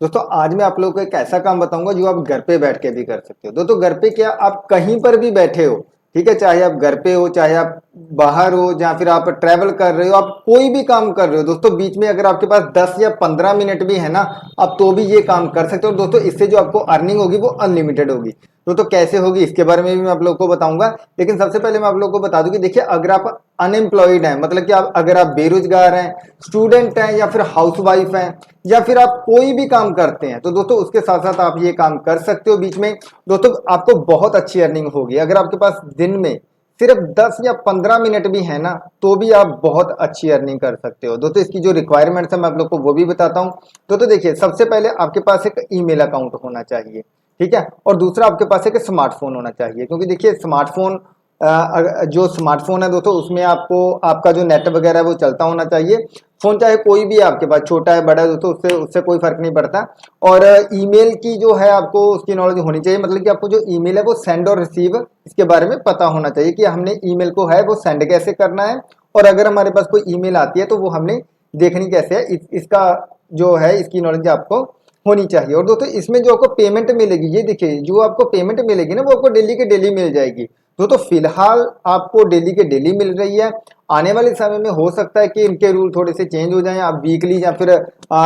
दोस्तों आज मैं आप लोगों को एक ऐसा काम बताऊंगा जो आप घर पे बैठ के भी कर सकते हो। दोस्तों घर पे क्या, आप कहीं पर भी बैठे हो, ठीक है, चाहे आप घर पे हो, चाहे आप बाहर हो, या फिर आप ट्रैवल कर रहे हो, आप कोई भी काम कर रहे हो दोस्तों, बीच में अगर आपके पास 10 या 15 मिनट भी है ना, आप तो भी ये काम कर सकते हो। दोस्तों इससे जो आपको अर्निंग होगी वो अनलिमिटेड होगी। तो कैसे होगी इसके बारे में भी मैं आप लोगों को बताऊंगा। लेकिन सबसे पहले मैं आप लोगों को बता दूं कि देखिए, अगर आप अनएम्प्लॉयड हैं, मतलब कि आप अगर आप बेरोजगार हैं, स्टूडेंट हैं, या फिर हाउसवाइफ हैं, या फिर आप कोई भी काम करते हैं, तो दोस्तों उसके साथ साथ आप ये काम कर सकते हो बीच में। दोस्तों आपको बहुत अच्छी अर्निंग होगी अगर आपके पास दिन में सिर्फ 10 या 15 मिनट भी है ना, तो भी आप बहुत अच्छी अर्निंग कर सकते हो। दोस्तों इसकी जो रिक्वायरमेंट्स है मैं आप लोग को वो भी बताता हूँ। दोस्तों देखिए, सबसे पहले आपके पास एक ईमेल अकाउंट होना चाहिए, ठीक है, और दूसरा आपके पास एक स्मार्टफोन होना चाहिए, क्योंकि देखिए स्मार्टफोन, जो स्मार्टफोन है दोस्तों उसमें आपको आपका जो नेट वगैरह है वो चलता होना चाहिए। फोन चाहे कोई भी आपके पास, छोटा है बड़ा है दोस्तों, उससे उससे कोई फर्क नहीं पड़ता। और ईमेल की जो है आपको उसकी नॉलेज होनी चाहिए, मतलब कि आपको जो ईमेल है वो सेंड और रिसीव इसके बारे में पता होना चाहिए कि हमने ईमेल को है वो सेंड कैसे करना है, और अगर हमारे पास कोई ईमेल आती है तो वो हमने देखनी कैसे है, इसका जो है इसकी नॉलेज आपको होनी चाहिए। और दोस्तों इसमें जो आपको पेमेंट मिलेगी, ये देखिए जो आपको पेमेंट मिलेगी ना, वो आपको डेली के डेली मिल जाएगी। दोस्तों फिलहाल आपको डेली के डेली मिल रही है। आने वाले समय में हो सकता है कि इनके रूल थोड़े से चेंज हो जाएं, आप वीकली या फिर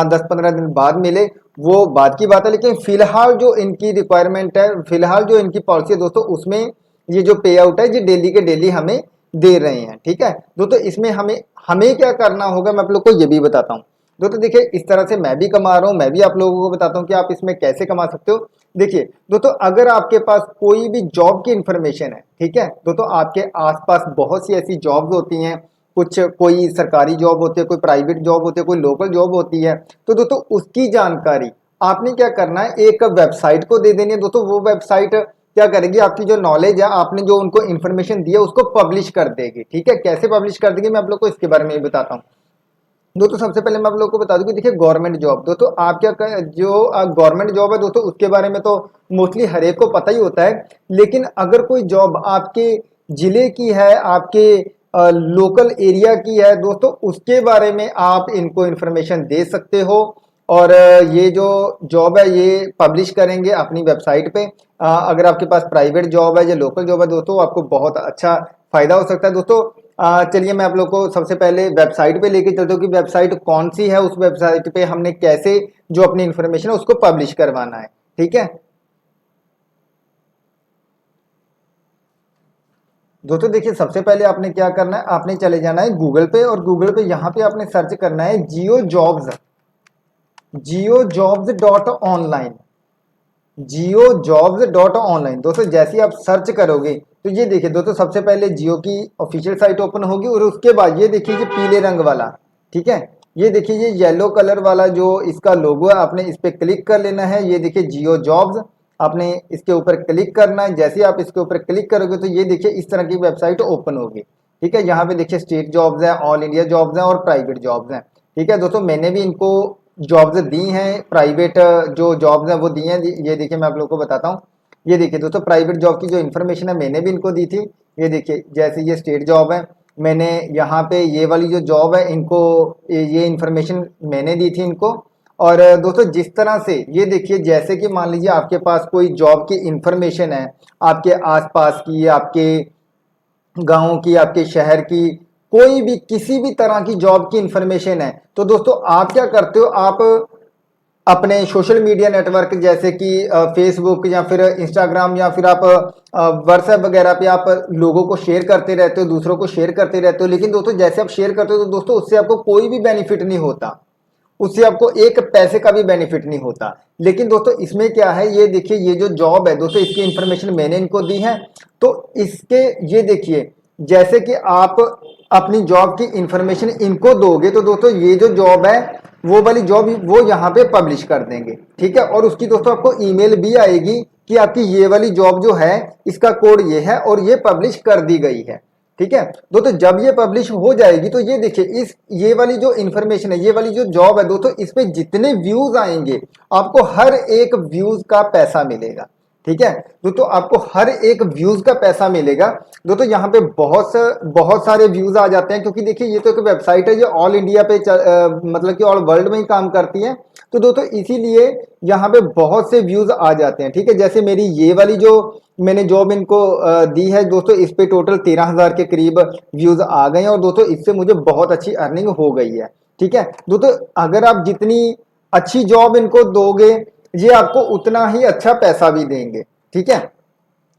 10-15 दिन बाद मिले, वो बात की बात है। लेकिन फिलहाल जो इनकी रिक्वायरमेंट है, फिलहाल जो इनकी पॉलिसी है दोस्तों, उसमें ये जो पे आउट है ये डेली के डेली हमें दे रहे हैं, ठीक है। दोस्तों इसमें हमें हमें क्या करना होगा मैं आप लोग को ये भी बताता हूँ। दोस्तों देखिए, इस तरह से मैं भी कमा रहा हूँ, मैं भी आप लोगों को बताता हूँ कि आप इसमें कैसे कमा सकते हो। देखिए दोस्तों, अगर आपके पास कोई भी जॉब की इंफॉर्मेशन है, ठीक है, दोस्तों आपके आसपास बहुत सी ऐसी जॉब्स होती हैं, कुछ कोई सरकारी जॉब होती है, कोई प्राइवेट जॉब होती है, कोई लोकल जॉब होती है। तो दोस्तों उसकी जानकारी आपने क्या करना है, एक वेबसाइट को दे देनी है। दोस्तों वो वेबसाइट क्या करेगी, आपकी जो नॉलेज है, आपने जो उनको इन्फॉर्मेशन दी है उसको पब्लिश कर देगी, ठीक है। कैसे पब्लिश कर देगी मैं आप लोग को इसके बारे में भी बताता हूँ। दोस्तों सबसे पहले मैं आप लोगों को बता दूं कि देखिए, गवर्नमेंट जॉब, दोस्तों आप क्या जो गवर्नमेंट जॉब है दोस्तों उसके बारे में तो मोस्टली हर एक को पता ही होता है। लेकिन अगर कोई जॉब आपके जिले की है, आपके लोकल एरिया की है दोस्तों, उसके बारे में आप इनको इंफॉर्मेशन दे सकते हो। और ये जो जॉब है ये पब्लिश करेंगे अपनी वेबसाइट पे। अगर आपके पास प्राइवेट जॉब है या लोकल जॉब है दोस्तों, आपको बहुत अच्छा फायदा हो सकता है। दोस्तों चलिए मैं आप लोग को सबसे पहले वेबसाइट पे लेके चलता हूँ कि वेबसाइट कौन सी है, उस वेबसाइट पे हमने कैसे जो अपनी इंफॉर्मेशन है उसको पब्लिश करवाना है, ठीक है। दोस्तों देखिए, सबसे पहले आपने क्या करना है, आपने चले जाना है गूगल पे, और गूगल पे यहाँ पे आपने सर्च करना है जियो जॉब्स, jiojobs.online, jiojobs.online। दोस्तों जैसे ही आप सर्च करोगे तो ये देखिए दोस्तों, सबसे पहले जियो की ऑफिशियल साइट ओपन होगी, और उसके बाद ये देखिए ये पीले रंग वाला, ठीक है, ये देखिए ये येलो कलर वाला जो इसका लोगो है, आपने इस पे क्लिक कर लेना है। ये देखिए जियो जॉब्स, आपने इसके ऊपर क्लिक करना है। जैसे ही आप इसके ऊपर क्लिक करोगे तो ये देखिए इस तरह की वेबसाइट ओपन होगी, ठीक है। यहाँ पे देखिए स्टेट जॉब्स है, ऑल इंडिया जॉब्स हैं, और प्राइवेट जॉब्स हैं, ठीक है। दोस्तों मैंने भी इनको जॉब्स दी हैं, प्राइवेट जो जॉब्स हैं वो दी हैं। ये देखिए मैं आप लोगों को बताता हूँ। ये देखिए दोस्तों, प्राइवेट जॉब की जो इन्फॉर्मेशन है मैंने भी इनको दी थी। ये देखिए जैसे ये स्टेट जॉब है, मैंने यहाँ पे ये वाली जो जॉब है इनको ये इन्फॉर्मेशन मैंने दी थी इनको। और दोस्तों जिस तरह से ये देखिए, जैसे कि मान लीजिए आपके पास कोई जॉब की इंफॉर्मेशन है, आपके आसपास की, आपके गांव की, आपके शहर की, कोई भी किसी भी तरह की जॉब की इंफॉर्मेशन है, तो दोस्तों आप क्या करते हो, आप अपने सोशल मीडिया नेटवर्क जैसे कि फेसबुक या फिर इंस्टाग्राम या फिर आप व्हाट्सएप वगैरह पे आप लोगों को शेयर करते रहते हो, दूसरों को शेयर करते रहते हो। लेकिन दोस्तों जैसे आप शेयर करते हो तो दोस्तों उससे आपको कोई भी बेनिफिट नहीं होता, उससे आपको एक पैसे का भी बेनिफिट नहीं होता। लेकिन दोस्तों इसमें क्या है, ये देखिए ये जो जॉब है दोस्तों, इसकी इंफॉर्मेशन मैंने इनको दी है। तो इसके ये देखिए, जैसे कि आप अपनी जॉब की इंफॉर्मेशन इनको दोगे तो दोस्तों ये जो जॉब है वो वाली जॉब वो यहाँ पे पब्लिश कर देंगे, ठीक है। और उसकी दोस्तों आपको ईमेल भी आएगी कि आपकी ये वाली जॉब जो है इसका कोड ये है और ये पब्लिश कर दी गई है, ठीक है। दोस्तों जब ये पब्लिश हो जाएगी तो ये देखिए इस ये वाली जो इंफॉर्मेशन है, ये वाली जो जॉब है दोस्तों, इस पे जितने व्यूज आएंगे आपको हर एक व्यूज का पैसा मिलेगा, ठीक है दोस्तों, आपको हर एक व्यूज का पैसा मिलेगा दोस्तों। यहाँ पे बहुत सारे व्यूज आ जाते हैं, क्योंकि देखिए ये तो एक वेबसाइट है जो ऑल इंडिया पे मतलब कि ऑल वर्ल्ड में ही काम करती है। तो दोस्तों इसीलिए यहाँ पे बहुत से व्यूज आ जाते हैं। ठीक है, जैसे मेरी ये वाली जो मैंने जॉब इनको दी है दोस्तों, इस पे टोटल 13,000 के करीब व्यूज आ गए हैं, और दोस्तों इससे मुझे बहुत अच्छी अर्निंग हो गई है। ठीक है दोस्तों, अगर आप जितनी अच्छी जॉब इनको दोगे, ये आपको उतना ही अच्छा पैसा भी देंगे। ठीक है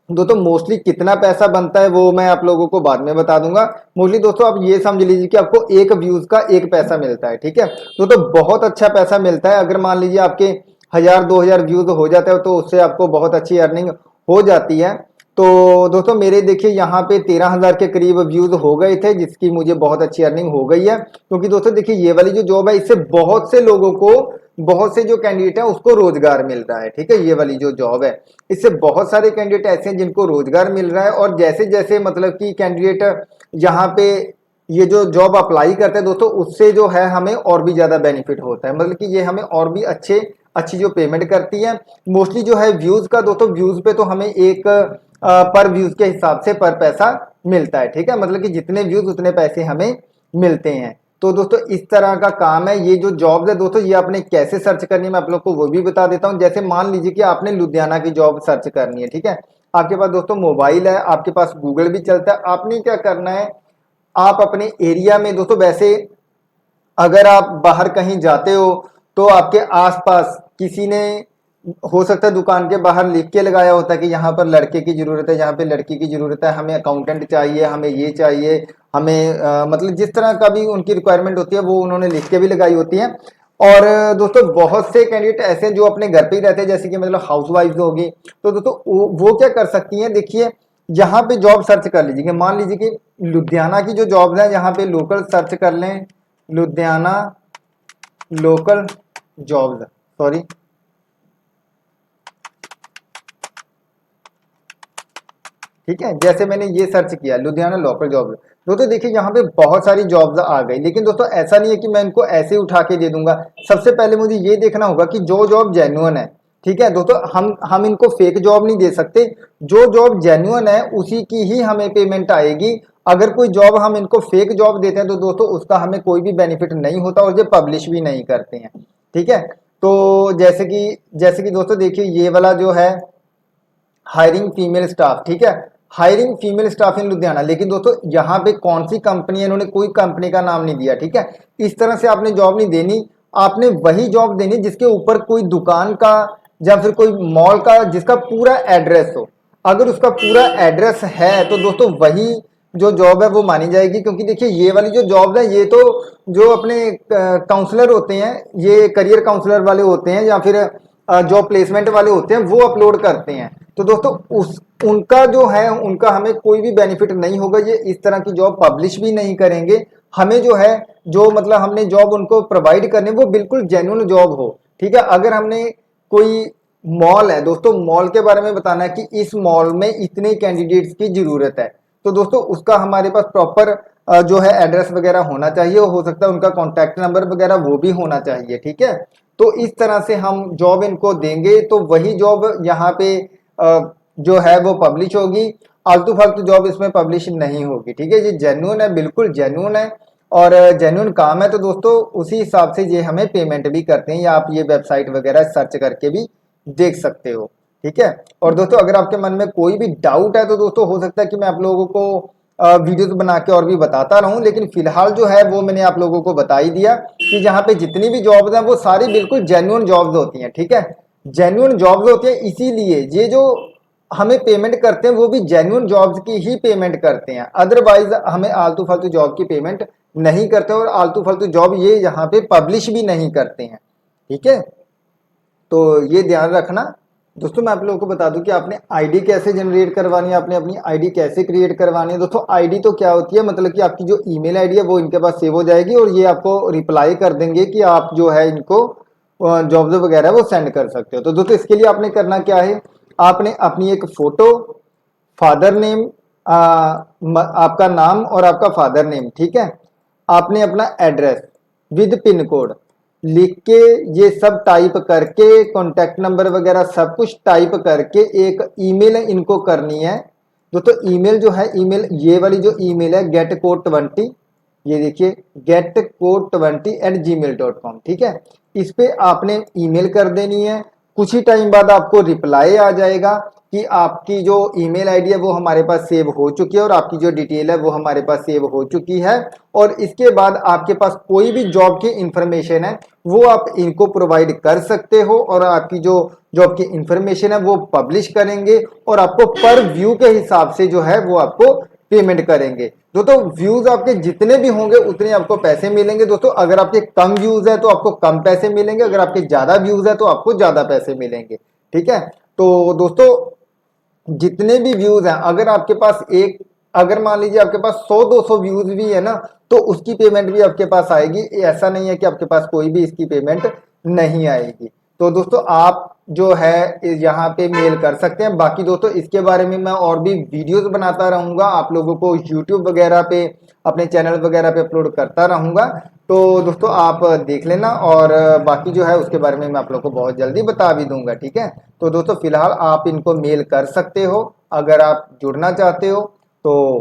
दोस्तों, मोस्टली कितना पैसा बनता है वो मैं आप लोगों को बाद में बता दूंगा। मोस्टली दोस्तों आप ये समझ लीजिए कि आपको एक व्यूज का एक पैसा मिलता है। ठीक है दोस्तों, बहुत अच्छा पैसा मिलता है। अगर मान लीजिए आपके 1,000-2,000 व्यूज हो जाते हैं तो उससे आपको बहुत अच्छी अर्निंग हो जाती है। तो दोस्तों मेरे देखिए यहाँ पे 13,000 के करीब व्यूज हो गए थे, जिसकी मुझे बहुत अच्छी अर्निंग हो गई है। क्योंकि दोस्तों देखिए ये वाली जो जॉब है, इससे बहुत से लोगों को, बहुत से जो कैंडिडेट है उसको रोजगार मिल रहा है। ठीक है, ये वाली जो जॉब है, इससे बहुत सारे कैंडिडेट ऐसे हैं जिनको रोजगार मिल रहा है। और जैसे जैसे मतलब कि कैंडिडेट यहाँ पे ये जो जॉब अप्लाई करते हैं दोस्तों, उससे जो है हमें और भी ज्यादा बेनिफिट होता है। मतलब कि ये हमें और भी अच्छी जो पेमेंट करती है। मोस्टली जो है व्यूज का दोस्तों, व्यूज पे तो हमें एक पर व्यूज के हिसाब से पर पैसा मिलता है। ठीक है, मतलब कि जितने व्यूज उतने पैसे हमें मिलते हैं। तो दोस्तों इस तरह का काम है। ये जो जॉब है दोस्तों, ये आपने कैसे सर्च करनी है मैं आप लोग को वो भी बता देता हूँ। जैसे मान लीजिए कि आपने लुधियाना की जॉब सर्च करनी है। ठीक है, आपके पास दोस्तों मोबाइल है, आपके पास गूगल भी चलता है। आपने क्या करना है, आप अपने एरिया में दोस्तों, वैसे अगर आप बाहर कहीं जाते हो तो आपके आसपास किसी ने हो सकता है दुकान के बाहर लिख के लगाया होता है कि यहाँ पर लड़के की जरूरत है, यहाँ पे लड़की की जरूरत है, हमें अकाउंटेंट चाहिए, हमें ये चाहिए, हमें मतलब जिस तरह का भी उनकी रिक्वायरमेंट होती है वो उन्होंने लिख के भी लगाई होती है। और दोस्तों बहुत से कैंडिडेट ऐसे हैं जो अपने घर पे ही रहते हैं, जैसे कि मतलब हाउस वाइफ होगी। तो दोस्तों वो क्या कर सकती हैं, देखिए यहाँ पे जॉब सर्च कर लीजिए। मान लीजिए कि लुधियाना की जो जॉब है, यहाँ पे लोकल सर्च कर लें, लुधियाना लोकल जॉब्स, सॉरी ठीक है, जैसे मैंने ये सर्च किया लुधियाना लोकल जॉब, दोस्तों देखिए यहाँ पे बहुत सारी जॉब्स आ गई। लेकिन दोस्तों ऐसा नहीं है कि मैं इनको ऐसे उठा के दे दूंगा। सबसे पहले मुझे ये देखना होगा कि जो जॉब जेन्युइन है। ठीक है दोस्तों, हम इनको फेक जॉब नहीं दे सकते। जो जॉब जेन्युइन है उसी की ही हमें पेमेंट आएगी। अगर कोई जॉब हम इनको फेक जॉब देते हैं तो दोस्तों उसका हमें कोई भी बेनिफिट नहीं होता, और ये पब्लिश भी नहीं करते हैं। ठीक है, तो जैसे कि दोस्तों देखिए ये वाला जो है हायरिंग फीमेल स्टाफ। ठीक है, हायरिंग फीमेल स्टाफ इन लुधियाना। लेकिन दोस्तों यहाँ पे कौन सी कंपनी है, इन्होंने कोई कंपनी का नाम नहीं दिया। ठीक है, इस तरह से आपने जॉब नहीं देनी। आपने वही जॉब देनी जिसके ऊपर कोई दुकान का या फिर कोई मॉल का जिसका पूरा एड्रेस हो। अगर उसका पूरा एड्रेस है तो दोस्तों वही जो जॉब है वो मानी जाएगी। क्योंकि देखिए ये वाली जो जॉब है, ये तो जो अपने काउंसलर होते हैं, ये करियर काउंसलर वाले होते हैं या फिर जो प्लेसमेंट वाले होते हैं वो अपलोड करते हैं। तो दोस्तों उनका जो है, उनका हमें कोई भी बेनिफिट नहीं होगा। ये इस तरह की जॉब पब्लिश भी नहीं करेंगे। हमें जो है, जो मतलब हमने जॉब उनको प्रोवाइड करने, वो बिल्कुल जेन्युइन जॉब हो। ठीक है, अगर हमने कोई मॉल है दोस्तों, मॉल के बारे में बताना है कि इस मॉल में इतने कैंडिडेट्स की जरूरत है, तो दोस्तों उसका हमारे पास प्रॉपर जो है एड्रेस वगैरह होना चाहिए। हो सकता है उनका कॉन्टैक्ट नंबर वगैरह वो भी होना चाहिए। ठीक है, तो इस तरह से हम जॉब इनको देंगे तो वही जॉब यहाँ पे जो है वो पब्लिश होगी। आलतू फालतू जॉब इसमें पब्लिश नहीं होगी। ठीक है, ये जेन्युइन है, बिल्कुल जेन्युइन है और जेन्युइन काम है। तो दोस्तों उसी हिसाब से ये हमें पेमेंट भी करते हैं, या आप ये वेबसाइट वगैरह सर्च करके भी देख सकते हो। ठीक है, और दोस्तों अगर आपके मन में कोई भी डाउट है तो दोस्तों हो सकता है कि मैं आप लोगों को वीडियोस बना के और भी बताता रहूं। लेकिन फिलहाल जो है वो मैंने आप लोगों को बता ही दिया कि जहाँ पे जितनी भी जॉब्स हैं वो सारी बिल्कुल जेन्युइन जॉब्स होती हैं। ठीक है, जेन्युइन जॉब्स होती हैं, इसीलिए ये जो हमें पेमेंट करते हैं वो भी जेन्युइन जॉब्स की ही पेमेंट करते हैं। अदरवाइज हमें आलतू फालतू जॉब की पेमेंट नहीं करते, और आलतू फालतू जॉब ये यहाँ पे पब्लिश भी नहीं करते हैं। ठीक है, तो ये ध्यान रखना। दोस्तों मैं आप लोगों को बता दूं कि आपने आईडी कैसे जनरेट करवानी है, आपने अपनी आईडी कैसे क्रिएट करवानी है। दोस्तों आईडी तो क्या होती है, मतलब कि आपकी जो ईमेल आईडी है वो इनके पास सेव हो जाएगी, और ये आपको रिप्लाई कर देंगे कि आप जो है इनको जॉब्स वगैरह वो सेंड कर सकते हो। तो दोस्तों इसके लिए आपने करना क्या है, आपने अपनी एक फोटो, फादर नेम, आपका नाम और आपका फादर नेम, ठीक है, आपने अपना एड्रेस विद पिन कोड, लिख के, ये सब टाइप करके, कॉन्टैक्ट नंबर वगैरह सब कुछ टाइप करके एक ईमेल इनको करनी है। दोस्तों ईमेल जो है, ईमेल ये वाली जो ईमेल है getcode20, ये देखिए getcode20@gmail.com, ठीक है। इस पे आपने ईमेल कर देनी है। कुछ ही टाइम बाद आपको रिप्लाई आ जाएगा कि आपकी जो ईमेल आईडी है वो हमारे पास सेव हो चुकी है और आपकी जो डिटेल है वो हमारे पास सेव हो चुकी है। और इसके बाद आपके पास कोई भी जॉब की इंफॉर्मेशन है वो आप इनको प्रोवाइड कर सकते हो और आपकी जो जॉब की इंफॉर्मेशन है वो पब्लिश करेंगे और आपको पर व्यू के हिसाब से जो है वो आपको पेमेंट करेंगे। दोस्तों व्यूज आपके जितने भी होंगे उतने आपको पैसे मिलेंगे। दोस्तों अगर आपके कम व्यूज है तो आपको कम पैसे मिलेंगे, अगर आपके ज्यादा व्यूज है तो आपको ज्यादा पैसे मिलेंगे, ठीक है। तो दोस्तों जितने भी व्यूज हैं, अगर आपके पास अगर मान लीजिए आपके पास 100-200 व्यूज भी है ना, तो उसकी पेमेंट भी आपके पास आएगी। ऐसा नहीं है कि आपके पास कोई भी इसकी पेमेंट नहीं आएगी। तो दोस्तों आप जो है यहाँ पे मेल कर सकते हैं। बाकी दोस्तों इसके बारे में मैं और भी वीडियोस बनाता रहूंगा, आप लोगों को यूट्यूब वगैरह पे, अपने चैनल वगैरह पे अपलोड करता रहूंगा। तो दोस्तों आप देख लेना और बाकी जो है उसके बारे में मैं आप लोगों को बहुत जल्दी बता भी दूंगा, ठीक है। तो दोस्तों फिलहाल आप इनको मेल कर सकते हो अगर आप जुड़ना चाहते हो तो।